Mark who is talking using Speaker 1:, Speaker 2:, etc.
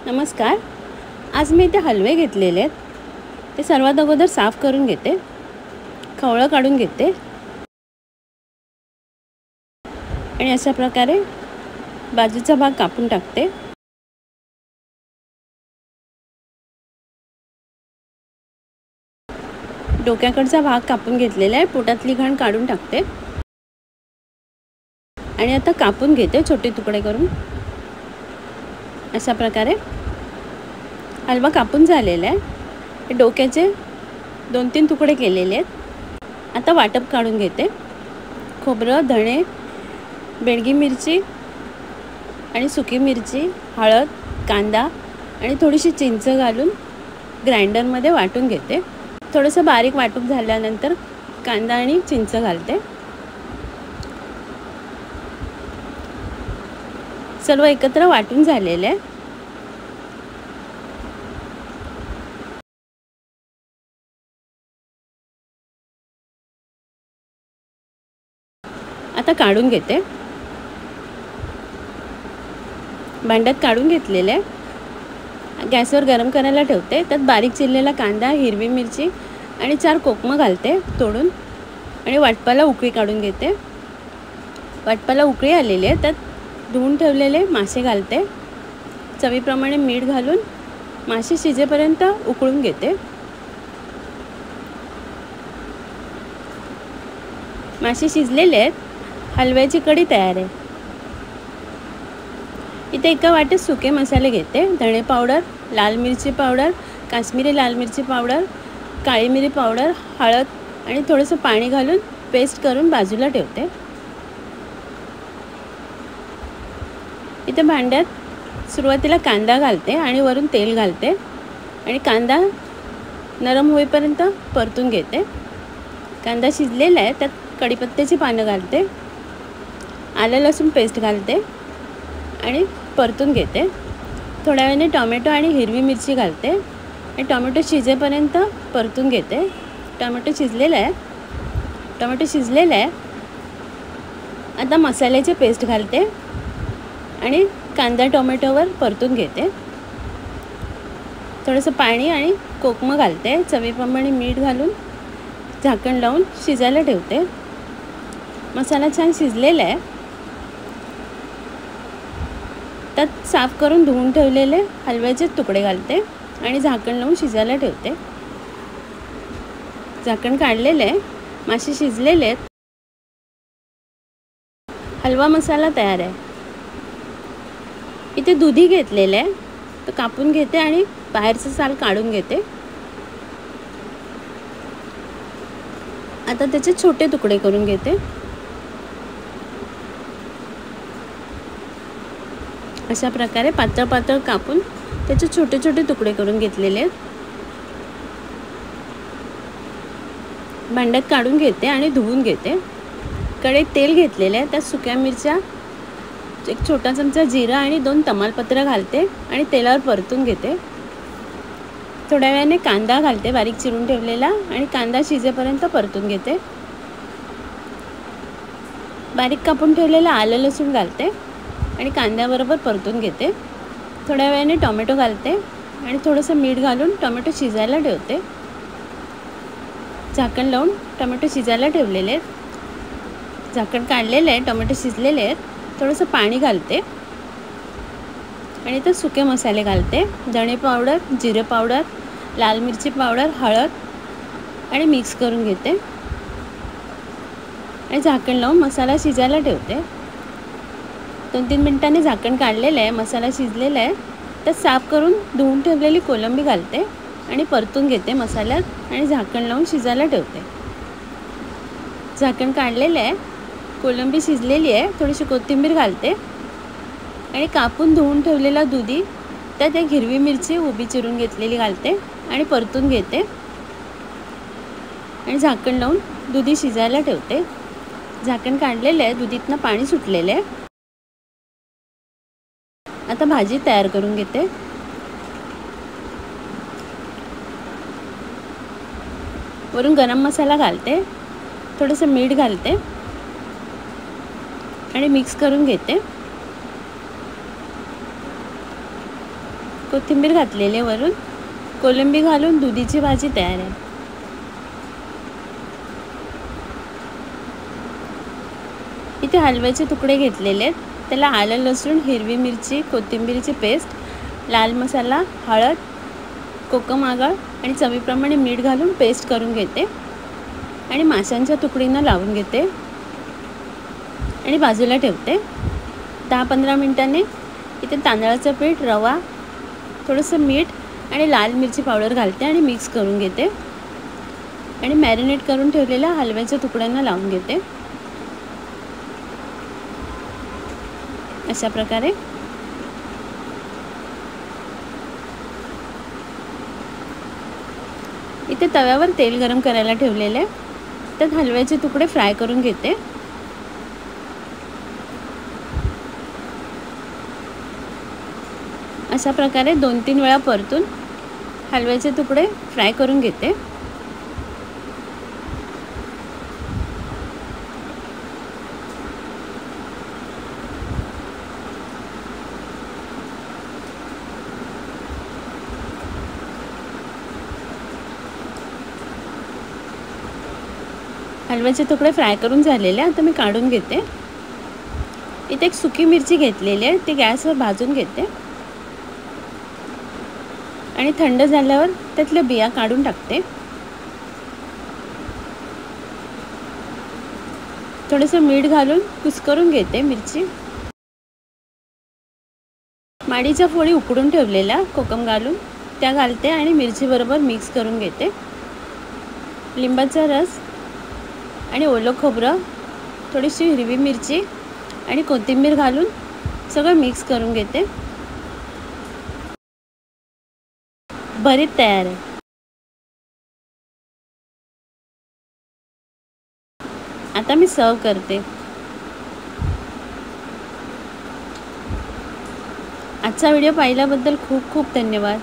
Speaker 1: नमस्कार. आज मी इथे हलवे घेतलेले आहेत. ते सर्वात अगोदर साफ करून घेते, खवळं काढून घेते आणि अशा प्रकारे बाजूचा भाग कापून टाकते. डोक्याकडचा भाग कापून घेतलेला आहे, पोटातली घाण काढून टाकते आणि आता कापून घेते छोटे तुकडे करून. अशा प्रकारे हलवा कापून झालेला आहे. डोक्याचे 2-3 तुकडे केलेले आहेत. आता वाटप काढून घेते. खोबरं, धणे, बेडगी मिरची आणि सुकी मिरची, हळद, कांदा आणि थोडीशी चिंच घालून ग्राइंडरमध्ये वाटून घेते. थोडंसं बारीक वाटून झाल्यानंतर कांदा आणि चिंच घालते. सर्व एकत्र वाटून झालेले आहे. आता काढून घेते. भांड्यात काढून घेतलेले आहे. गॅसवर गरम करायला ठेवते. त्यात बारीक चिरलेला कांदा, हिरवी मिरची आणि 4 कोकमं घालते तोडून आणि वाटपाला उकळी काढून घेते. वाटपाला उकळी आलेली आहे. त्यात धुवून ठेवलेले मासे घालते. चवीप्रमाणे मीठ घालून मासे शिजेपर्यंत उकळून घेते. मासे शिजलेले आहेत. हलव्याची कढी तयार आहे. इथे एका वाटीत सुके मसाले घेते. धणे पावडर, लाल मिरची पावडर, काश्मीरी लाल मिरची पावडर, काळी मिरी पावडर, हळद आणि थोडंसं पाणी घालून पेस्ट करून बाजूला ठेवते. इथे भांड्यात सुरुवातीला कांदा घालते आणि वरून तेल घालते आणि कांदा नरम होईपर्यंत परतून घेते. कांदा शिजलेला आहे. त्यात कढीपत्त्याची पानं घालते, आलं लसूण पेस्ट घालते आणि परतून घेते. थोड्या वेळाने टोमॅटो आणि हिरवी मिरची घालते आणि टोमॅटो शिजेपर्यंत परतून घेते. टोमॅटो शिजलेला आहे. आता मसाल्याची पेस्ट घालते आणि कांदा टोमॅटोवर परतून घेते. थोडंसं पाणी आणि कोकमं घालते. चवीप्रमाणे मीठ घालून झाकण लावून शिजायला ठेवते. मसाला छान शिजलेला आहे. त्यात साफ करून धुवून ठेवलेले हलव्याचे तुकडे घालते आणि झाकण लावून शिजायला ठेवते. झाकण काढलेलं आहे. मासे शिजलेले आहेत. हलवा मसाला तयार आहे. इथे दुधी घेतलेलं आहे. तो कापून घेते आणि बाहेरचं साल काढून घेते. आता त्याचे छोटे तुकडे करून घेते. अशा प्रकारे पातळ पातळ कापून त्याचे छोटे छोटे तुकडे करून घेतलेले आहेत. भांड्यात काढून घेते आणि धुवून घेते. कढईत तेल घेतलेले आहे. त्यात सुक्या मिरच्या, एक छोटा चमचा जिरा आणि 2 तमालपत्र घालते आणि तेलावर परतून घेते. थोड्या वेळाने कांदा घालते बारीक चिरून ठेवलेला आणि कांदा शिजेपर्यंत परतून घेते. बारीक कापून ठेवलेला आलं लसूण घालते आणि कांद्याबरोबर परतून घेते. थोड्या वेळाने टोमॅटो घालते आणि थोडंसं मीठ घालून टोमॅटो शिजायला ठेवते. झाकण लावून टोमॅटो शिजायला ठेवलेले आहेत. झाकण काढलेले आहे. टोमॅटो शिजलेले आहेत. थोडंसं पाणी घालते आणि तर सुके मसाले घालते. धणे पावडर, जिरे पावडर, लाल मिरची पावडर, हळद आणि मिक्स करून घेते आणि झाकण लावून मसाला शिजायला ठेवते. 2-3 मिनिटांनी झाकण काढलेलं आहे. मसाला शिजलेला आहे. तर साफ करून धुवून ठेवलेली कोलंबी घालते आणि परतून घेते मसाल्यात आणि झाकण लावून शिजायला ठेवते. झाकण काढलेलं आहे. कोलंबी शिजलेली आहे. थोडीशी कोथिंबीर घालते आणि कापून धुवून ठेवलेला दुधी, त्यात एक हिरवी मिरची उभी चिरून घेतलेली घालते आणि परतून घेते आणि झाकण लावून दुधी शिजायला ठेवते. झाकण काढलेलं आहे. दुधीतनं पाणी सुटलेलं आहे. आता भाजी तयार करून घेते. वरून गरम मसाला घालते, थोडंसं मीठ घालते आणि मिक्स करून घेते. कोथिंबीर घातलेले वरून कोलंबी घालून दुधीची भाजी तयार आहे. इथे हलव्याचे तुकडे घेतलेले आहेत. त्याला आलं, लसूण, हिरवी मिरची, कोथिंबीरची पेस्ट, लाल मसाला, हळद, कोकम आगळ आणि चवीप्रमाणे मीठ घालून पेस्ट करून घेते आणि माशांच्या तुकडींना लावून घेते आणि बाजूला ठेवते. 10-15 मिनिटांनी इथे तांदळाचं पीठ, रवा, थोडंसं मीठ आणि लाल मिरची पावडर घालते आणि मिक्स करून घेते आणि मॅरिनेट करून ठेवलेल्या हलव्याच्या तुकड्यांना लावून घेते. अशा प्रकारे इथे तव्यावर तेल गरम करायला ठेवलेले, त्यात हलव्याचे तुकडे फ्राय करून घेते. अशा प्रकारे 2-3 वेळा परतून हलव्याचे तुकडे फ्राय करून घेते. हलव्याचे तुकडे फ्राय करून झालेले आता मी काढून घेते. इथे एक सुकी मिरची घेतलेली आहे, ती गॅसवर भाजून घेते आणि थंड झाल्यावर त्यातल्या बिया काढून टाकते. थोडंसं मीठ घालून कुस्करून घेते मिरची. माडीच्या फोडी उकडून ठेवलेल्या कोकम घालून त्या घालते आणि मिरची बरोबर मिक्स करून घेते. लिंबाचा रस आणि ओलं खोबरं, थोडीशी हिरवी मिरची आणि कोथिंबीर घालून सगळं मिक्स करून घेते. भरीत तयार आहे. आता मी सर्व करते. आजचा व्हिडिओ पाहिल्याबद्दल खूप खूप धन्यवाद.